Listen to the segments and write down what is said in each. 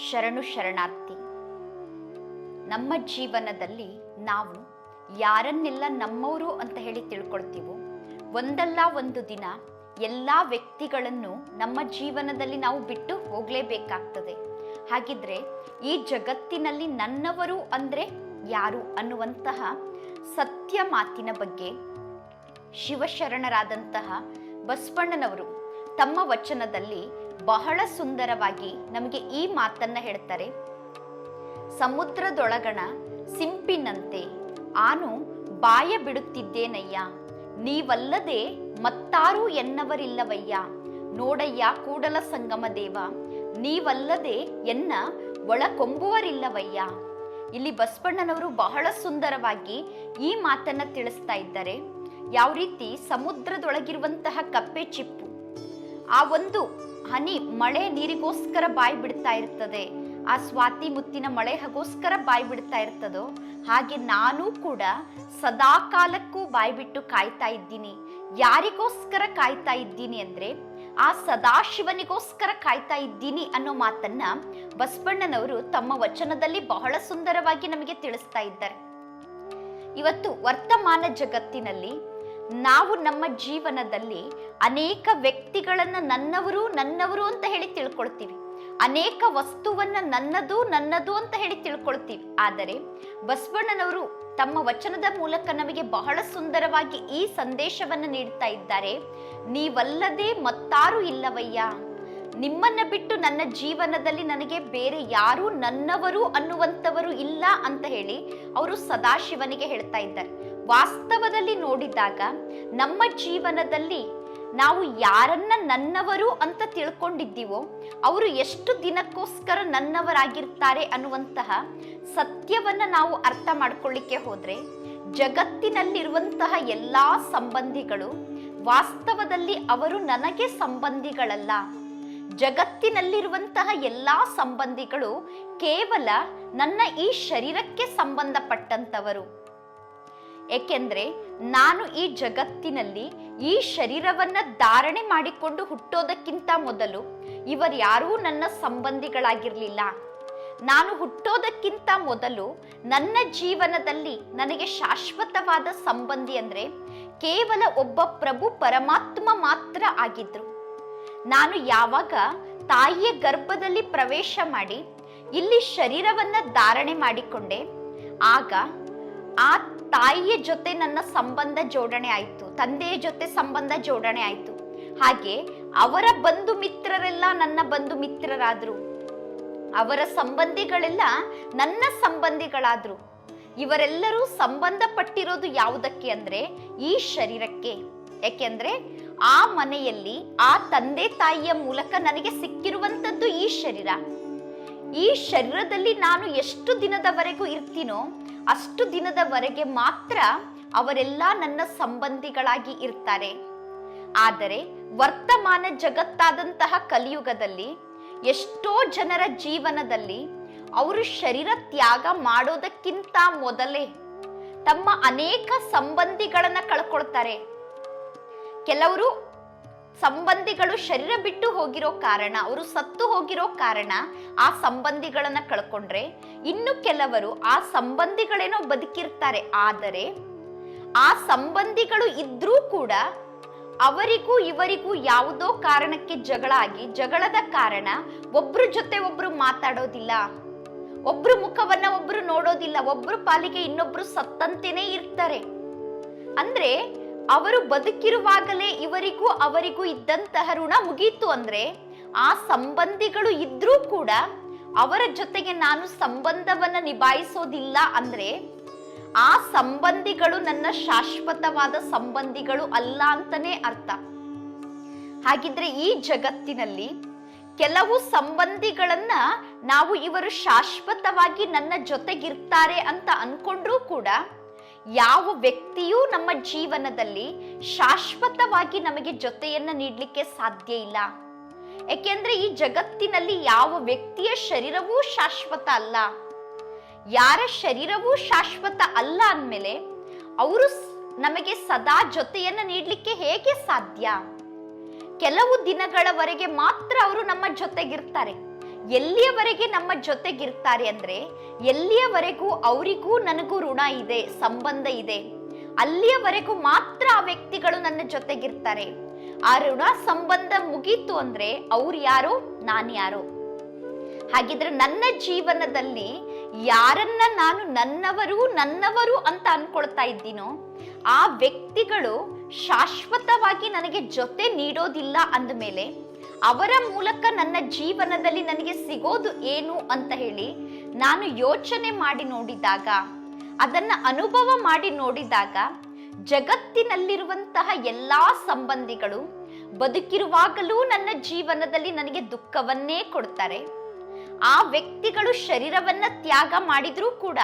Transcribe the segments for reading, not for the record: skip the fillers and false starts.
ಶರಣು ಶರಣಾರ್ಥಿ. ನಮ್ಮ ಜೀವನದಲ್ಲಿ ನಾವು ಯಾರನ್ನೆಲ್ಲ ನಮ್ಮವರು ಅಂತ ಹೇಳಿ ತಿಳ್ಕೊಳ್ತೀವೋ, ಒಂದಲ್ಲ ಒಂದು ದಿನ ಎಲ್ಲ ವ್ಯಕ್ತಿಗಳನ್ನು ನಮ್ಮ ಜೀವನದಲ್ಲಿ ನಾವು ಬಿಟ್ಟು ಹೋಗಲೇಬೇಕಾಗ್ತದೆ. ಹಾಗಿದ್ರೆ ಈ ಜಗತ್ತಿನಲ್ಲಿ ನನ್ನವರು ಅಂದರೆ ಯಾರು ಅನ್ನುವಂತಹ ಸತ್ಯ ಮಾತಿನ ಬಗ್ಗೆ ಶಿವಶರಣರಾದಂತಹ ಬಸವಣ್ಣನವರು ತಮ್ಮ ವಚನದಲ್ಲಿ ಬಹಳ ಸುಂದರವಾಗಿ ನಮಗೆ ಈ ಮಾತನ್ನ ಹೇಳ್ತಾರೆ. ಸಮುದ್ರದೊಳಗಣ ಸಿಂಪಿನಂತೆ ಆನು ಬಾಯ ಬಿಡುತ್ತಿದ್ದೇನಯ್ಯ, ನೀವಲ್ಲದೆ ಮತ್ತಾರೂ ಎನ್ನವರಿಲ್ಲವಯ್ಯ, ನೋಡಯ್ಯ ಕೂಡಲ ಸಂಗಮ ದೇವ, ನೀವಲ್ಲದೆ ಎನ್ನ ಒಳಕೊಂಬುವರಿಲ್ಲವಯ್ಯ. ಇಲ್ಲಿ ಬಸವಣ್ಣನವರು ಬಹಳ ಸುಂದರವಾಗಿ ಈ ಮಾತನ್ನ ತಿಳಿಸ್ತಾ ಇದ್ದಾರೆ. ಯಾವ ರೀತಿ ಸಮುದ್ರದೊಳಗಿರುವಂತಹ ಕಪ್ಪೆ ಚಿಪ್ಪು ಆ ಒಂದು ಹನಿ ಮಳೆ ನೀರಿಗೋಸ್ಕರ ಬಾಯಿ ಬಿಡ್ತಾ ಇರ್ತದೆ, ಆ ಸ್ವಾತಿ ಮುತ್ತಿನ ಮಳೆಗೋಸ್ಕರ ಬಾಯಿ ಬಿಡ್ತಾ ಇರ್ತದೋ ಹಾಗೆ ನಾನು ಕೂಡ ಸದಾ ಕಾಲಕ್ಕೂ ಬಾಯಿ ಬಿಟ್ಟು ಕಾಯ್ತಾ ಇದ್ದೀನಿ. ಯಾರಿಗೋಸ್ಕರ ಕಾಯ್ತಾ ಇದ್ದೀನಿ ಅಂದ್ರೆ ಆ ಸದಾಶಿವನಿಗೋಸ್ಕರ ಕಾಯ್ತಾ ಇದ್ದೀನಿ ಅನ್ನೋ ಮಾತನ್ನ ಬಸವಣ್ಣನವರು ತಮ್ಮ ವಚನದಲ್ಲಿ ಬಹಳ ಸುಂದರವಾಗಿ ನಮಗೆ ತಿಳಿಸ್ತಾ ಇದ್ದಾರೆ. ಇವತ್ತು ವರ್ತಮಾನ ಜಗತ್ತಿನಲ್ಲಿ ನಾವು ನಮ್ಮ ಜೀವನದಲ್ಲಿ ಅನೇಕ ವ್ಯಕ್ತಿಗಳನ್ನ ನನ್ನವರು ಅಂತ ಹೇಳಿ ತಿಳ್ಕೊಳ್ತೀವಿ, ಅನೇಕ ವಸ್ತುವನ್ನ ನನ್ನದು ಅಂತ ಹೇಳಿ ತಿಳ್ಕೊಳ್ತೀವಿ. ಆದರೆ ಬಸವಣ್ಣನವರು ತಮ್ಮ ವಚನದ ಮೂಲಕ ನಮಗೆ ಬಹಳ ಸುಂದರವಾಗಿ ಈ ಸಂದೇಶವನ್ನು ನೀಡ್ತಾ ಇದ್ದಾರೆ. ನೀವಲ್ಲದೆ ಮತ್ತಾರು ಇಲ್ಲವಯ್ಯ, ನಿಮ್ಮನ್ನ ಬಿಟ್ಟು ನನ್ನ ಜೀವನದಲ್ಲಿ ನನಗೆ ಬೇರೆ ಯಾರು ನನ್ನವರು ಅನ್ನುವಂಥವರು ಇಲ್ಲ ಅಂತ ಹೇಳಿ ಅವರು ಸದಾಶಿವನಿಗೆ ಹೇಳ್ತಾ ಇದ್ದಾರೆ. ವಾಸ್ತವದಲ್ಲಿ ನೋಡಿದಾಗ ನಮ್ಮ ಜೀವನದಲ್ಲಿ ನಾವು ಯಾರನ್ನ ನನ್ನವರು ಅಂತ ತಿಳ್ಕೊಂಡಿದ್ದೀವೋ ಅವರು ಎಷ್ಟು ದಿನಕ್ಕೋಸ್ಕರ ನನ್ನವರಾಗಿರ್ತಾರೆ ಅನ್ನುವಂತಹ ಸತ್ಯವನ್ನ ನಾವು ಅರ್ಥ ಮಾಡ್ಕೊಳ್ಳಿಕ್ಕೆ ಹೋದ್ರೆ ಜಗತ್ತಿನಲ್ಲಿರುವಂತಹ ಎಲ್ಲಾ ಸಂಬಂಧಿಗಳು ವಾಸ್ತವದಲ್ಲಿ ಅವರು ನನಗೆ ಸಂಬಂಧಿಗಳಲ್ಲ. ಜಗತ್ತಿನಲ್ಲಿರುವಂತಹ ಎಲ್ಲಾ ಸಂಬಂಧಿಗಳು ಕೇವಲ ನನ್ನ ಈ ಶರೀರಕ್ಕೆ ಸಂಬಂಧಪಟ್ಟಂತವರು. ಏಕೆಂದ್ರೆ ನಾನು ಈ ಜಗತ್ತಿನಲ್ಲಿ ಈ ಶರೀರವನ್ನ ಧಾರಣೆ ಮಾಡಿಕೊಂಡು ಹುಟ್ಟೋದಕ್ಕಿಂತ ಮೊದಲು ಇವರ್ಯಾರೂ ನನ್ನ ಸಂಬಂಧಿಗಳಾಗಿರ್ಲಿಲ್ಲ. ನಾನು ಹುಟ್ಟೋದಕ್ಕಿಂತ ಮೊದಲು ನನ್ನ ಜೀವನದಲ್ಲಿ ನನಗೆ ಶಾಶ್ವತವಾದ ಸಂಬಂಧಿ ಅಂದ್ರೆ ಕೇವಲ ಒಬ್ಬ ಪ್ರಭು ಪರಮಾತ್ಮ ಮಾತ್ರ ಆಗಿದ್ರು. ನಾನು ಯಾವಾಗ ತಾಯಿಯ ಗರ್ಭದಲ್ಲಿ ಪ್ರವೇಶ ಮಾಡಿ ಇಲ್ಲಿ ಶರೀರವನ್ನ ಧಾರಣೆ ಮಾಡಿಕೊಂಡೆ, ಆಗ ಆ ತಾಯಿಯ ಜೊತೆ ನನ್ನ ಸಂಬಂಧ ಜೋಡಣೆ ಆಯಿತು, ತಂದೆಯ ಜೊತೆ ಸಂಬಂಧ ಜೋಡಣೆ ಆಯಿತು. ಹಾಗೆ ಅವರ ಬಂಧು ಮಿತ್ರರೆಲ್ಲ ನನ್ನ ಬಂಧು ಮಿತ್ರರಾದ್ರು, ಅವರ ಸಂಬಂಧಿಗಳೆಲ್ಲ ನನ್ನ ಸಂಬಂಧಿಗಳಾದ್ರು. ಇವರೆಲ್ಲರೂ ಸಂಬಂಧಪಟ್ಟಿರೋದು ಯಾವುದಕ್ಕೆ ಅಂದ್ರೆ ಈ ಶರೀರಕ್ಕೆ. ಯಾಕೆಂದ್ರೆ ಆ ಮನೆಯಲ್ಲಿ ಆ ತಂದೆ ತಾಯಿಯ ಮೂಲಕ ನನಗೆ ಸಿಕ್ಕಿರುವಂತದ್ದು ಈ ಶರೀರ. ಈ ಶರೀರದಲ್ಲಿ ನಾನು ಎಷ್ಟು ದಿನದವರೆಗೂ ಇರ್ತೀನೋ ಅಷ್ಟು ದಿನದವರೆಗೆ ಮಾತ್ರ ಅವರೆಲ್ಲ ನನ್ನ ಸಂಬಂಧಿಗಳಾಗಿ ಇರ್ತಾರೆ. ಆದರೆ ವರ್ತಮಾನ ಜಗತ್ತಾದಂತಹ ಕಲಿಯುಗದಲ್ಲಿ ಎಷ್ಟೋ ಜನರ ಜೀವನದಲ್ಲಿ ಅವರು ಶರೀರ ತ್ಯಾಗ ಮಾಡೋದಕ್ಕಿಂತ ಮೊದಲೇ ತಮ್ಮ ಅನೇಕ ಸಂಬಂಧಿಗಳನ್ನ ಕಳ್ಕೊಳ್ತಾರೆ. ಕೆಲವರು ಸಂಬಂಧಿಗಳು ಶರೀರ ಬಿಟ್ಟು ಹೋಗಿರೋ ಕಾರಣ, ಅವರು ಸತ್ತು ಹೋಗಿರೋ ಕಾರಣ ಆ ಸಂಬಂಧಿಗಳನ್ನ ಕಳ್ಕೊಂಡ್ರೆ, ಇನ್ನು ಕೆಲವರು ಆ ಸಂಬಂಧಿಗಳೇನೋ ಬದುಕಿರ್ತಾರೆ. ಆದರೆ ಆ ಸಂಬಂಧಿಗಳು ಇದ್ರೂ ಕೂಡ ಅವರಿಗೂ ಇವರಿಗೂ ಯಾವುದೋ ಕಾರಣಕ್ಕೆ ಜಗಳ ಆಗಿ, ಜಗಳದ ಕಾರಣ ಒಬ್ರು ಜೊತೆ ಒಬ್ರು ಮಾತಾಡೋದಿಲ್ಲ, ಒಬ್ರು ಮುಖವನ್ನ ಒಬ್ರು ನೋಡೋದಿಲ್ಲ, ಒಬ್ರು ಪಾಲಿಗೆ ಇನ್ನೊಬ್ರು ಸತ್ತಂತೆನೇ ಇರ್ತಾರೆ. ಅಂದ್ರೆ ಅವರು ಬದುಕಿರುವಾಗಲೇ ಇವರಿಗೂ ಅವರಿಗೂ ಇದ್ದಂತಹ ಋಣ ಮುಗೀತು. ಅಂದ್ರೆ ಆ ಸಂಬಂಧಿಗಳು ಇದ್ರೂ ಕೂಡ ಅವರ ಜೊತೆಗೆ ನಾನು ಸಂಬಂಧವನ್ನ ನಿಭಾಯಿಸೋದಿಲ್ಲ ಅಂದ್ರೆ ಆ ಸಂಬಂಧಿಗಳು ನನ್ನ ಶಾಶ್ವತವಾದ ಸಂಬಂಧಿಗಳು ಅಲ್ಲ ಅಂತಾನೆ ಅರ್ಥ. ಹಾಗಿದ್ರೆ ಈ ಜಗತ್ತಿನಲ್ಲಿ ಕೆಲವು ಸಂಬಂಧಿಗಳನ್ನ ನಾವು ಇವರು ಶಾಶ್ವತವಾಗಿ ನನ್ನ ಜೊತೆಗಿರ್ತಾರೆ ಅಂತ ಅನ್ಕೊಂಡ್ರೂ ಕೂಡ ಯಾವ ವ್ಯಕ್ತಿಯೂ ನಮ್ಮ ಜೀವನದಲ್ಲಿ ಶಾಶ್ವತವಾಗಿ ನಮಗೆ ಜೊತೆಯನ್ನ ನೀಡಲಿಕ್ಕೆ ಸಾಧ್ಯ ಇಲ್ಲ. ಯಾಕೆಂದ್ರೆ ಈ ಜಗತ್ತಿನಲ್ಲಿ ಯಾವ ವ್ಯಕ್ತಿಯ ಶರೀರವೂ ಶಾಶ್ವತ ಅಲ್ಲ. ಯಾರ ಶರೀರವೂ ಶಾಶ್ವತ ಅಲ್ಲ ಅಂದಮೇಲೆ ಅವರು ನಮಗೆ ಸದಾ ಜೊತೆಯನ್ನ ನೀಡಲಿಕ್ಕೆ ಹೇಗೆ ಸಾಧ್ಯ? ಕೆಲವು ದಿನಗಳವರೆಗೆ ಮಾತ್ರ ಅವರು ನಮ್ಮ ಜೊತೆಗಿರ್ತಾರೆ. ಎಲ್ಲಿಯವರೆಗೆ ನಮ್ಮ ಜೊತೆಗಿರ್ತಾರೆ ಅಂದ್ರೆ ಎಲ್ಲಿಯವರೆಗೂ ಅವರಿಗೂ ನನಗೂ ಋಣ ಇದೆ, ಸಂಬಂಧ ಇದೆ, ಅಲ್ಲಿಯವರೆಗೂ ಮಾತ್ರ ಆ ವ್ಯಕ್ತಿಗಳು ನನ್ನ ಜೊತೆಗಿರ್ತಾರೆ. ಆ ಋಣ ಸಂಬಂಧ ಮುಗೀತು ಅಂದ್ರೆ ಅವ್ರು ಯಾರು, ನಾನು ಯಾರು. ಹಾಗಿದ್ರೆ ನನ್ನ ಜೀವನದಲ್ಲಿ ಯಾರನ್ನ ನಾನು ನನ್ನವರು ಅಂತ ಅನ್ಕೊಳ್ತಾ ಇದ್ದೀನೋ ಆ ವ್ಯಕ್ತಿಗಳು ಶಾಶ್ವತವಾಗಿ ನನಗೆ ಜೊತೆ ನೀಡೋದಿಲ್ಲ ಅಂದಮೇಲೆ ಅವರ ಮೂಲಕ ನನ್ನ ಜೀವನದಲ್ಲಿ ನನಗೆ ಸಿಗೋದು ಏನು ಅಂತ ಹೇಳಿ ನಾನು ಯೋಚನೆ ಮಾಡಿ ನೋಡಿದಾಗ, ಅದನ್ನ ಅನುಭವ ಮಾಡಿ ನೋಡಿದಾಗ, ಜಗತ್ತಿನಲ್ಲಿರುವಂತಹ ಎಲ್ಲಾ ಸಂಬಂಧಿಗಳು ಬದುಕಿರುವಾಗಲೂ ನನ್ನ ಜೀವನದಲ್ಲಿ ನನಗೆ ದುಃಖವನ್ನೇ ಕೊಡ್ತಾರೆ. ಆ ವ್ಯಕ್ತಿಗಳು ಶರೀರವನ್ನ ತ್ಯಾಗ ಮಾಡಿದ್ರೂ ಕೂಡ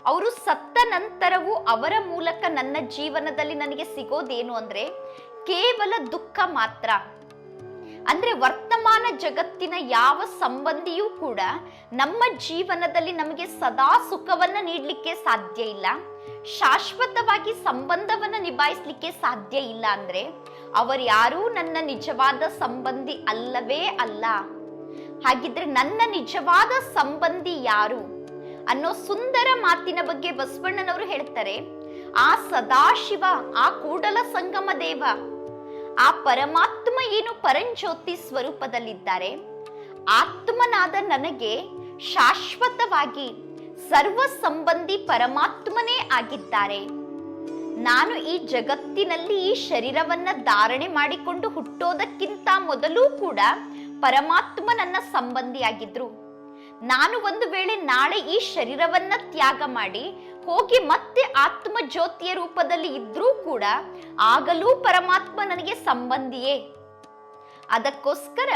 ಅವರು ಸತ್ತ ನಂತರವೂ ಅವರ ಮೂಲಕ ನನ್ನ ಜೀವನದಲ್ಲಿ ನನಗೆ ಸಿಗೋದೇನು ಅಂದ್ರೆ ಕೇವಲ ದುಃಖ ಮಾತ್ರ. ಅಂದ್ರೆ ವರ್ತಮಾನ ಜಗತ್ತಿನ ಯಾವ ಸಂಬಂಧಿಯೂ ಕೂಡ ನಮ್ಮ ಜೀವನದಲ್ಲಿ ನಮಗೆ ಸದಾ ಸುಖವನ್ನ ನೀಡಲಿಕ್ಕೆ ಸಾಧ್ಯ ಇಲ್ಲ, ಶಾಶ್ವತವಾಗಿ ಸಂಬಂಧವನ್ನ ನಿಭಾಯಿಸ್ಲಿಕ್ಕೆ ಸಾಧ್ಯ ಇಲ್ಲ ಅಂದ್ರೆ ಅವರ್ಯಾರೂ ನನ್ನ ನಿಜವಾದ ಸಂಬಂಧಿ ಅಲ್ಲವೇ ಅಲ್ಲ. ಹಾಗಿದ್ರೆ ನನ್ನ ನಿಜವಾದ ಸಂಬಂಧಿ ಯಾರು ಅನ್ನೋ ಸುಂದರ ಮಾತಿನ ಬಗ್ಗೆ ಬಸವಣ್ಣನವರು ಹೇಳ್ತಾರೆ. ಆ ಸದಾಶಿವ, ಆ ಕೂಡಲ ಸಂಗಮ ದೇವ, ಆ ಪರಮಾತ್ಮ ಏನು ಪರಂಜ್ಯೋತಿ ಸ್ವರೂಪದಲ್ಲಿದ್ದಾರೆ, ಆತ್ಮನಾದ ನನಗೆ ಶಾಶ್ವತವಾಗಿ ಸರ್ವ ಸಂಬಂಧಿ ಪರಮಾತ್ಮನೇ ಆಗಿದ್ದಾರೆ. ನಾನು ಈ ಜಗತ್ತಿನಲ್ಲಿ ಈ ಶರೀರವನ್ನ ಧಾರಣೆ ಮಾಡಿಕೊಂಡು ಹುಟ್ಟೋದಕ್ಕಿಂತ ಮೊದಲು ಕೂಡ ಪರಮಾತ್ಮ ನನ್ನ ಸಂಬಂಧಿಯಾಗಿದ್ರು. ನಾನು ಒಂದು ವೇಳೆ ನಾಳೆ ಈ ಶರೀರವನ್ನ ತ್ಯಾಗ ಮಾಡಿ ಹೋಗಿ ಮತ್ತೆ ಆತ್ಮ ಜ್ಯೋತಿಯ ರೂಪದಲ್ಲಿ ಇದ್ರೂ ಕೂಡ ಆಗಲೂ ಪರಮಾತ್ಮ ನನಗೆ ಸಂಬಂಧಿಯೇ. ಅದಕ್ಕೋಸ್ಕರ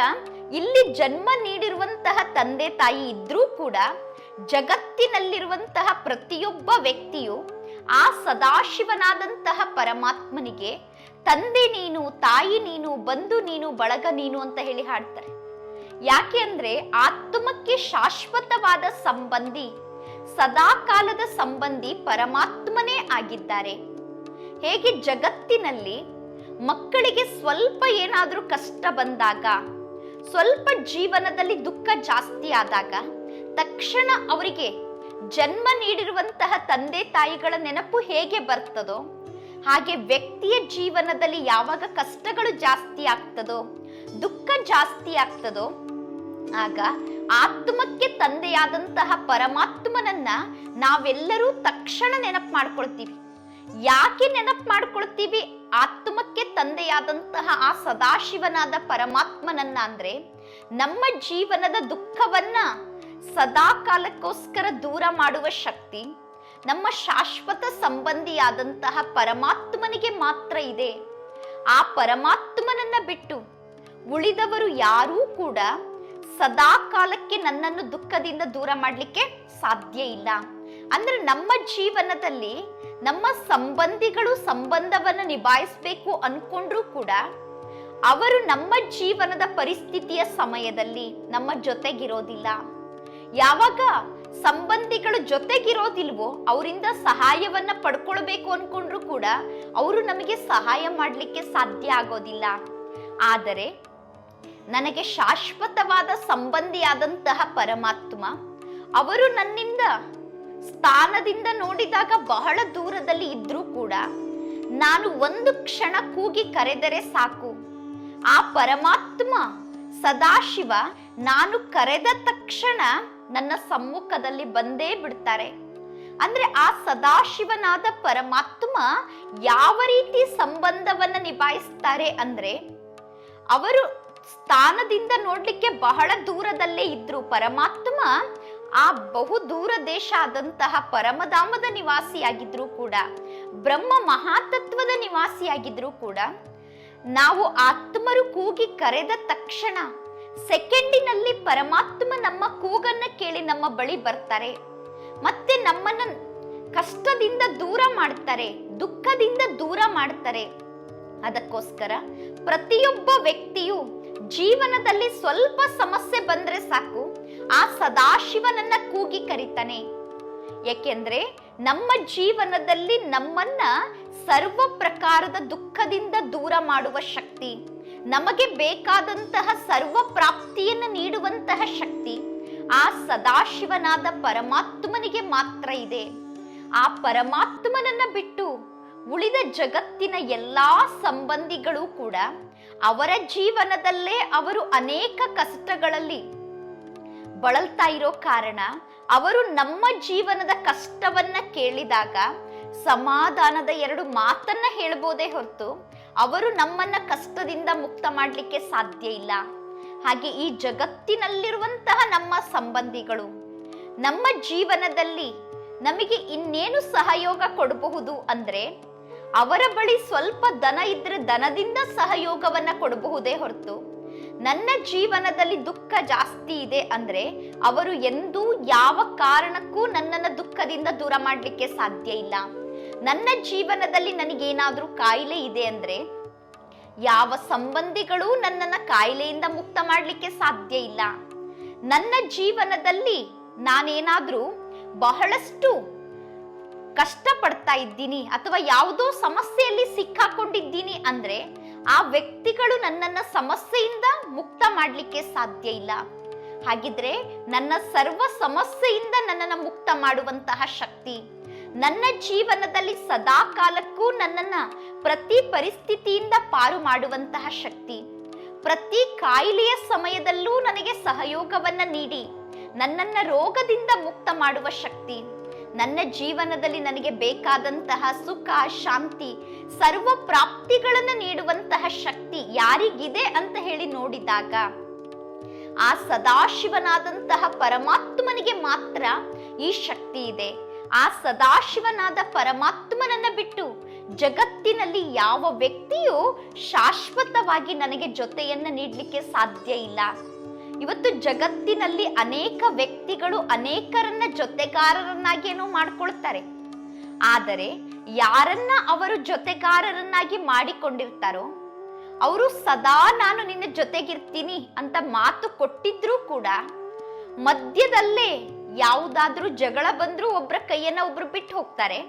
ಇಲ್ಲಿ ಜನ್ಮ ನೀಡಿರುವಂತಹ ತಂದೆ ತಾಯಿ ಇದ್ರೂ ಕೂಡ ಜಗತ್ತಿನಲ್ಲಿರುವಂತಹ ಪ್ರತಿಯೊಬ್ಬ ವ್ಯಕ್ತಿಯು ಆ ಸದಾಶಿವನಾದಂತಹ ಪರಮಾತ್ಮನಿಗೆ ತಂದೆ ನೀನು, ತಾಯಿ ನೀನು, ಬಂಧು ನೀನು, ಬಳಗ ನೀನು ಅಂತ ಹೇಳಿ ಹಾಡ್ತಾರೆ. ಯಾಕೆ ಅಂದ್ರೆ ಆತ್ಮಕ್ಕೆ ಶಾಶ್ವತವಾದ ಸಂಬಂಧಿ, ಸದಾ ಕಾಲದ ಸಂಬಂಧಿ ಪರಮಾತ್ಮನೇ ಆಗಿದ್ದಾರೆ. ಹೇಗೆ ಜಗತ್ತಿನಲ್ಲಿ ಮಕ್ಕಳಿಗೆ ಸ್ವಲ್ಪ ಏನಾದ್ರೂ ಕಷ್ಟ ಬಂದಾಗ, ಸ್ವಲ್ಪ ಜೀವನದಲ್ಲಿ ದುಃಖ ಜಾಸ್ತಿ ಆದಾಗ ತಕ್ಷಣ ಅವರಿಗೆ ಜನ್ಮ ನೀಡಿರುವಂತಹ ತಂದೆ ತಾಯಿಗಳ ನೆನಪು ಹೇಗೆ ಬರ್ತದೋ ಹಾಗೆ ವ್ಯಕ್ತಿಯ ಜೀವನದಲ್ಲಿ ಯಾವಾಗ ಕಷ್ಟಗಳು ಜಾಸ್ತಿ ಆಗ್ತದೋ, ದುಃಖ ಜಾಸ್ತಿ ಆಗ್ತದೋ ಆಗ ಆತ್ಮಕ್ಕೆ ತಂದೆಯಾದಂತಹ ಪರಮಾತ್ಮನನ್ನ ನಾವೆಲ್ಲರೂ ತಕ್ಷಣ ನೆನಪು ಮಾಡ್ಕೊಳ್ತೀವಿ. ಯಾಕೆ ನೆನಪು ಮಾಡ್ಕೊಳ್ತೀವಿ ಆತ್ಮಕ್ಕೆ ತಂದೆಯಾದಂತಹ ಆ ಸದಾಶಿವನಾದ ಪರಮಾತ್ಮನನ್ನ ಅಂದ್ರೆ ನಮ್ಮ ಜೀವನದ ದುಃಖವನ್ನ ಸದಾ ಕಾಲಕ್ಕೋಸ್ಕರ ದೂರ ಮಾಡುವ ಶಕ್ತಿ ನಮ್ಮ ಶಾಶ್ವತ ಸಂಬಂಧಿಯಾದಂತಹ ಪರಮಾತ್ಮನಿಗೆ ಮಾತ್ರ ಇದೆ. ಆ ಪರಮಾತ್ಮನನ್ನ ಬಿಟ್ಟು ಉಳಿದವರು ಯಾರೂ ಕೂಡ ಸದಾ ಕಾಲಕ್ಕೆ ನನ್ನನ್ನು ದುಃಖದಿಂದ ದೂರ ಮಾಡಲಿಕ್ಕೆ ಸಾಧ್ಯ ಇಲ್ಲ. ಅಂದ್ರೆ ನಮ್ಮ ಜೀವನದಲ್ಲಿ ನಮ್ಮ ಸಂಬಂಧಿಗಳು ಸಂಬಂಧವನ್ನು ನಿಭಾಯಿಸಬೇಕು ಅನ್ಕೊಂಡ್ರೂ ಕೂಡ ಅವರು ನಮ್ಮ ಜೀವನದ ಪರಿಸ್ಥಿತಿಯ ಸಮಯದಲ್ಲಿ ನಮ್ಮ ಜೊತೆಗಿರೋದಿಲ್ಲ. ಯಾವಾಗ ಸಂಬಂಧಿಗಳು ಜೊತೆಗಿರೋದಿಲ್ವೋ ಅವರಿಂದ ಸಹಾಯವನ್ನ ಪಡ್ಕೊಳ್ಬೇಕು ಅನ್ಕೊಂಡ್ರು ಕೂಡ ಅವರು ನಮಗೆ ಸಹಾಯ ಮಾಡಲಿಕ್ಕೆ ಸಾಧ್ಯ ಆಗೋದಿಲ್ಲ. ಆದರೆ ನನಗೆ ಶಾಶ್ವತವಾದ ಸಂಬಂಧಿಯಾದಂತಹ ಪರಮಾತ್ಮ ಅವರು ನನ್ನಿಂದ ಸ್ಥಾನದಿಂದ ನೋಡಿದಾಗ ಬಹಳ ದೂರದಲ್ಲಿ ಇದ್ರೂ ಕೂಡ ನಾನು ಒಂದು ಕ್ಷಣ ಕೂಗಿ ಕರೆದರೆ ಸಾಕು, ಆ ಪರಮಾತ್ಮ ಸದಾಶಿವ ನಾನು ಕರೆದ ತಕ್ಷಣ ನನ್ನ ಸಮ್ಮುಖದಲ್ಲಿ ಬಂದೇ ಬಿಡ್ತಾರೆ. ಅಂದ್ರೆ ಆ ಸದಾಶಿವನಾದ ಪರಮಾತ್ಮ ಯಾವ ರೀತಿ ಸಂಬಂಧವನ್ನ ನಿಭಾಯಿಸ್ತಾರೆ ಅಂದ್ರೆ ಅವರು ಸ್ಥಾನದಿಂದ ನೋಡ್ಲಿಕ್ಕೆ ಬಹಳ ದೂರದಲ್ಲೇ ಇದ್ರು. ಪರಮಾತ್ಮ ಆ ಬಹು ದೂರ ದೇಶ ಆದಂತಹ ಪರಮಧಾಮದ ನಿವಾಸಿಯಾಗಿದ್ರು ಕೂಡ, ಬ್ರಹ್ಮ ಮಹಾತತ್ವದ ನಿವಾಸಿಯಾಗಿದ್ರು ಕೂಡ ನಾವು ಆತ್ಮರು ಕೂಗಿ ಕರೆದ ತಕ್ಷಣ ಸೆಕೆಂಡಿನಲ್ಲಿ ಪರಮಾತ್ಮ ನಮ್ಮ ಕೂಗನ್ನ ಕೇಳಿ ನಮ್ಮ ಬಳಿ ಬರ್ತಾರೆ. ಮತ್ತೆ ನಮ್ಮನ್ನ ಕಷ್ಟದಿಂದ ದೂರ ಮಾಡ್ತಾರೆ, ದುಃಖದಿಂದ ದೂರ ಮಾಡ್ತಾರೆ. ಅದಕ್ಕೋಸ್ಕರ ಪ್ರತಿಯೊಬ್ಬ ವ್ಯಕ್ತಿಯು ಜೀವನದಲ್ಲಿ ಸ್ವಲ್ಪ ಸಮಸ್ಯೆ ಬಂದ್ರೆ ಸಾಕು ಆ ಸದಾಶಿವನನ್ನ ಕೂಗಿ ಕರೀತಾನೆ. ಯಾಕೆಂದ್ರೆ ನಮ್ಮ ಜೀವನದಲ್ಲಿ ನಮ್ಮನ್ನ ಸರ್ವ ಪ್ರಕಾರದ ದುಃಖದಿಂದ ದೂರ ಮಾಡುವ ಶಕ್ತಿ, ನಮಗೆ ಬೇಕಾದಂತಹ ಸರ್ವ ಪ್ರಾಪ್ತಿಯನ್ನು ನೀಡುವಂತಹ ಶಕ್ತಿ ಆ ಸದಾಶಿವನಾದ ಪರಮಾತ್ಮನಿಗೆ ಮಾತ್ರ ಇದೆ. ಆ ಪರಮಾತ್ಮನನ್ನ ಬಿಟ್ಟು ಉಳಿದ ಜಗತ್ತಿನ ಎಲ್ಲಾ ಸಂಬಂಧಿಗಳು ಕೂಡ ಅವರ ಜೀವನದಲ್ಲೇ ಅವರು ಅನೇಕ ಕಷ್ಟಗಳಲ್ಲಿ ಬಳಲ್ತಾ ಇರೋ ಕಾರಣ ಅವರು ನಮ್ಮ ಜೀವನದ ಕಷ್ಟವನ್ನ ಕೇಳಿದಾಗ ಸಮಾಧಾನದ ಎರಡು ಮಾತನ್ನ ಹೇಳ್ಬೋದೇ ಹೊರತು ಅವರು ನಮ್ಮನ್ನ ಕಷ್ಟದಿಂದ ಮುಕ್ತ ಮಾಡಲಿಕ್ಕೆ ಸಾಧ್ಯ ಇಲ್ಲ. ಹಾಗೆ ಈ ಜಗತ್ತಿನಲ್ಲಿರುವಂತಹ ನಮ್ಮ ಸಂಬಂಧಿಗಳು ನಮ್ಮ ಜೀವನದಲ್ಲಿ ನಮಗೆ ಇನ್ನೇನು ಸಹಯೋಗ ಕೊಡಬಹುದು ಅಂದ್ರೆ ಅವರ ಬಳಿ ಸ್ವಲ್ಪ ದನ ಇದ್ರೆ ದನದಿಂದ ಸಹಯೋಗವನ್ನ ಕೊಡಬಹುದೇ ಹೊರತು ನನ್ನ ಜೀವನದಲ್ಲಿ ದುಃಖ ಜಾಸ್ತಿ ಇದೆ ಅಂದ್ರೆ ಅವರು ಎಂದೂ ಯಾವ ಕಾರಣಕ್ಕೂ ನನ್ನನ್ನು ದುಃಖದಿಂದ ದೂರ ಮಾಡಲಿಕ್ಕೆ ಸಾಧ್ಯ ಇಲ್ಲ. ನನ್ನ ಜೀವನದಲ್ಲಿ ನನಗೇನಾದ್ರೂ ಕಾಯಿಲೆ ಇದೆ ಅಂದ್ರೆ ಯಾವ ಸಂಬಂಧಿಗಳು ನನ್ನನ್ನ ಕಾಯಿಲೆಯಿಂದ ಮುಕ್ತ ಮಾಡಲಿಕ್ಕೆ ಸಾಧ್ಯ ಇಲ್ಲ. ನನ್ನ ಜೀವನದಲ್ಲಿ ನಾನೇನಾದ್ರೂ ಬಹಳಷ್ಟು ಕಷ್ಟ ಪಡ್ತಾ ಇದ್ದೀನಿ ಅಥವಾ ಯಾವುದೋ ಸಮಸ್ಯೆಯಲ್ಲಿ ಸಿಕ್ಕಾಕೊಂಡಿದ್ದೀನಿ ಅಂದ್ರೆ ಆ ವ್ಯಕ್ತಿಗಳು ನನ್ನನ್ನ ಸಮಸ್ಯೆಯಿಂದ ಮುಕ್ತ ಮಾಡಲಿಕ್ಕೆ ಸಾಧ್ಯ ಇಲ್ಲ. ಹಾಗಿದ್ರೆ ನನ್ನ ಸರ್ವ ಸಮಸ್ಯೆಯಿಂದ ನನ್ನನ್ನು ಮುಕ್ತ ಮಾಡುವಂತಹ ಶಕ್ತಿ, ನನ್ನ ಜೀವನದಲ್ಲಿ ಸದಾ ಕಾಲಕ್ಕೂ ನನ್ನನ್ನ ಪ್ರತಿ ಪರಿಸ್ಥಿತಿಯಿಂದ ಪಾರು ಮಾಡುವಂತಹ ಶಕ್ತಿ, ಪ್ರತಿ ಕಾಯಿಲೆಯ ಸಮಯದಲ್ಲೂ ನನಗೆ ಸಹಯೋಗವನ್ನ ನೀಡಿ ನನ್ನನ್ನ ರೋಗದಿಂದ ಮುಕ್ತ ಮಾಡುವ ಶಕ್ತಿ, ನನ್ನ ಜೀವನದಲ್ಲಿ ನನಗೆ ಬೇಕಾದಂತಹ ಸುಖ ಶಾಂತಿ ಸರ್ವ ಪ್ರಾಪ್ತಿಗಳನ್ನು ನೀಡುವಂತಹ ಶಕ್ತಿ ಯಾರಿಗಿದೆ ಅಂತ ಹೇಳಿ ನೋಡಿದಾಗ ಆ ಸದಾಶಿವನಾದಂತಹ ಪರಮಾತ್ಮನಿಗೆ ಮಾತ್ರ ಈ ಶಕ್ತಿ ಇದೆ. ಆ ಸದಾಶಿವನಾದ ಪರಮಾತ್ಮನನ್ನ ಬಿಟ್ಟು ಜಗತ್ತಿನಲ್ಲಿ ಯಾವ ವ್ಯಕ್ತಿಯೂ ಶಾಶ್ವತವಾಗಿ ನನಗೆ ಜೊತೆಯನ್ನ ನೀಡಲಿಕ್ಕೆ ಸಾಧ್ಯ ಇಲ್ಲ. ಇವತ್ತು ಜಗತ್ತಿನಲ್ಲಿ ಅನೇಕ ವ್ಯಕ್ತಿಗಳು ಅನೇಕರನ್ನ ಜೊತೆಗಾರರನ್ನಾಗೇನೋ ಮಾಡ್ಕೊಳ್ತಾರೆ. ಆದರೆ ಯಾರನ್ನ ಅವರು ಜೊತೆಗಾರರನ್ನಾಗಿ ಮಾಡಿಕೊಂಡಿರ್ತಾರೋ ಅವರು ಸದಾ ನಾನು ನಿನ್ನ ಜೊತೆಗಿರ್ತೀನಿ ಅಂತ ಮಾತು ಕೊಟ್ಟಿದ್ರೂ ಕೂಡ ಮಧ್ಯದಲ್ಲೇ ಯಾವುದಾದ್ರೂ ಜಗಳ ಬಂದ್ರೂ ಒಬ್ಬರ ಕೈಯನ್ನ ಒಬ್ರು ಬಿಟ್ಟು ಹೋಗ್ತಾರೆ.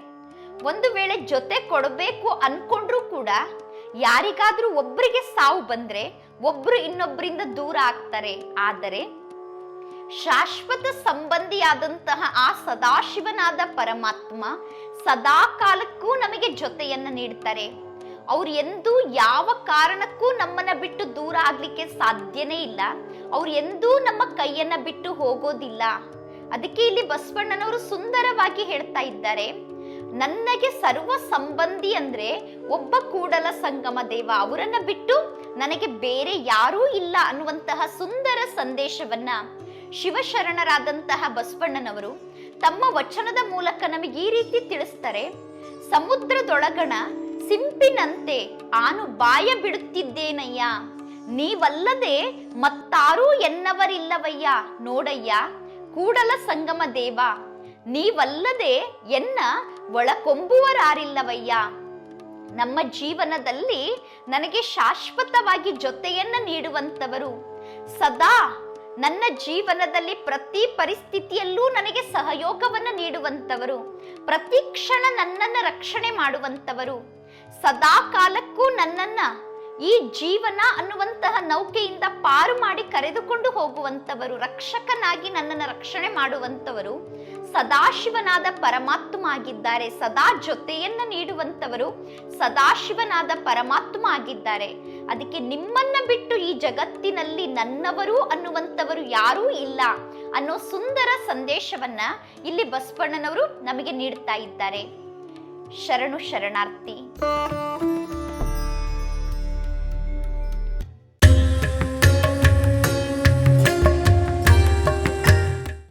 ಒಂದು ವೇಳೆ ಜೊತೆ ಕೊಡಬೇಕು ಅನ್ಕೊಂಡ್ರೂ ಕೂಡ ಯಾರಿಗಾದ್ರೂ ಒಬ್ಬರಿಗೆ ಸಾವು ಬಂದ್ರೆ ಒಬ್ರು ಇನ್ನೊಬ್ಬರಿಂದ ದೂರ ಆಗ್ತಾರೆ. ಆದರೆ ಶಾಶ್ವತ ಸಂಬಂಧಿಯಾದಂತಹ ಆ ಸದಾಶಿವನಾದ ಪರಮಾತ್ಮ ಸದಾ ಕಾಲಕ್ಕೂ ನಮಗೆ ಜೊತೆಯನ್ನ ನೀಡ್ತಾರೆ. ಅವ್ರು ಎಂದೂ ಯಾವ ಕಾರಣಕ್ಕೂ ನಮ್ಮನ್ನ ಬಿಟ್ಟು ದೂರ ಆಗ್ಲಿಕ್ಕೆ ಸಾಧ್ಯನೇ ಇಲ್ಲ. ಅವ್ರು ಎಂದೂ ನಮ್ಮ ಕೈಯನ್ನ ಬಿಟ್ಟು ಹೋಗೋದಿಲ್ಲ. ಅದಕ್ಕೆ ಇಲ್ಲಿ ಬಸವಣ್ಣನವರು ಸುಂದರವಾಗಿ ಹೇಳ್ತಾ ಇದ್ದಾರೆ, ನನಗೆ ಸರ್ವ ಸಂಬಂಧಿ ಅಂದ್ರೆ ಒಬ್ಬ ಕೂಡಲ ಸಂಗಮ ದೇವ, ಅವರನ್ನ ಬಿಟ್ಟು ನನಗೆ ಬೇರೆ ಯಾರೂ ಇಲ್ಲ ಅನ್ನುವಂತಹ ಸುಂದರ ಸಂದೇಶವನ್ನ ಶಿವಶರಣರಾದಂತಹ ಬಸವಣ್ಣನವರು ತಮ್ಮ ವಚನದ ಮೂಲಕ ನಮಗೆ ಈ ರೀತಿ ತಿಳಿಸ್ತಾರೆ. ಸಮುದ್ರದೊಳಗಣ ಸಿಂಪಿನಂತೆ ಆನು ಬಾಯ ಬಿಡುತ್ತಿದ್ದೇನಯ್ಯ, ನೀವಲ್ಲದೆ ಮತ್ತಾರೂ ಎನ್ನವರಿಲ್ಲವಯ್ಯ, ನೋಡಯ್ಯ ಕೂಡಲ ಸಂಗಮ ದೇವ, ನೀವಲ್ಲದೆ ಎನ್ನ ಒಳಕೊಂಬುವರಾರಿಲ್ಲವಯ್ಯ. ನಮ್ಮ ಜೀವನದಲ್ಲಿ ನನಗೆ ಶಾಶ್ವತವಾಗಿ ಜೊತೆಯನ್ನ ನೀಡುವಂತವರು, ಸದಾ ನನ್ನ ಜೀವನದಲ್ಲಿ ಪ್ರತಿ ಪರಿಸ್ಥಿತಿಯಲ್ಲೂ ನನಗೆ ಸಹಯೋಗವನ್ನು ನೀಡುವಂತವರು, ಪ್ರತಿ ಕ್ಷಣ ನನ್ನನ್ನು ರಕ್ಷಣೆ ಮಾಡುವಂತವರು, ಸದಾ ಕಾಲಕ್ಕೂ ನನ್ನನ್ನ ಈ ಜೀವನ ಅನ್ನುವಂತಹ ನೌಕೆಯಿಂದ ಪಾರು ಮಾಡಿ ಕರೆದುಕೊಂಡು ಹೋಗುವಂತವರು, ರಕ್ಷಕನಾಗಿ ನನ್ನನ್ನು ರಕ್ಷಣೆ ಮಾಡುವಂತವರು ಸದಾಶಿವನಾದ ಪರಮಾತ್ಮ ಆಗಿದ್ದಾರೆ. ಸದಾ ಜೊತೆಯನ್ನ ನೀಡುವಂತವರು ಸದಾಶಿವನಾದ ಪರಮಾತ್ಮ ಆಗಿದ್ದಾರೆ. ಅದಕ್ಕೆ ನಿಮ್ಮನ್ನ ಬಿಟ್ಟು ಈ ಜಗತ್ತಿನಲ್ಲಿ ನನ್ನವರು ಅನ್ನುವಂಥವರು ಯಾರೂ ಇಲ್ಲ ಅನ್ನೋ ಸುಂದರ ಸಂದೇಶವನ್ನ ಇಲ್ಲಿ ಬಸವಣ್ಣನವರು ನಮಗೆ ನೀಡ್ತಾ ಇದ್ದಾರೆ. ಶರಣು ಶರಣಾರ್ಥಿ.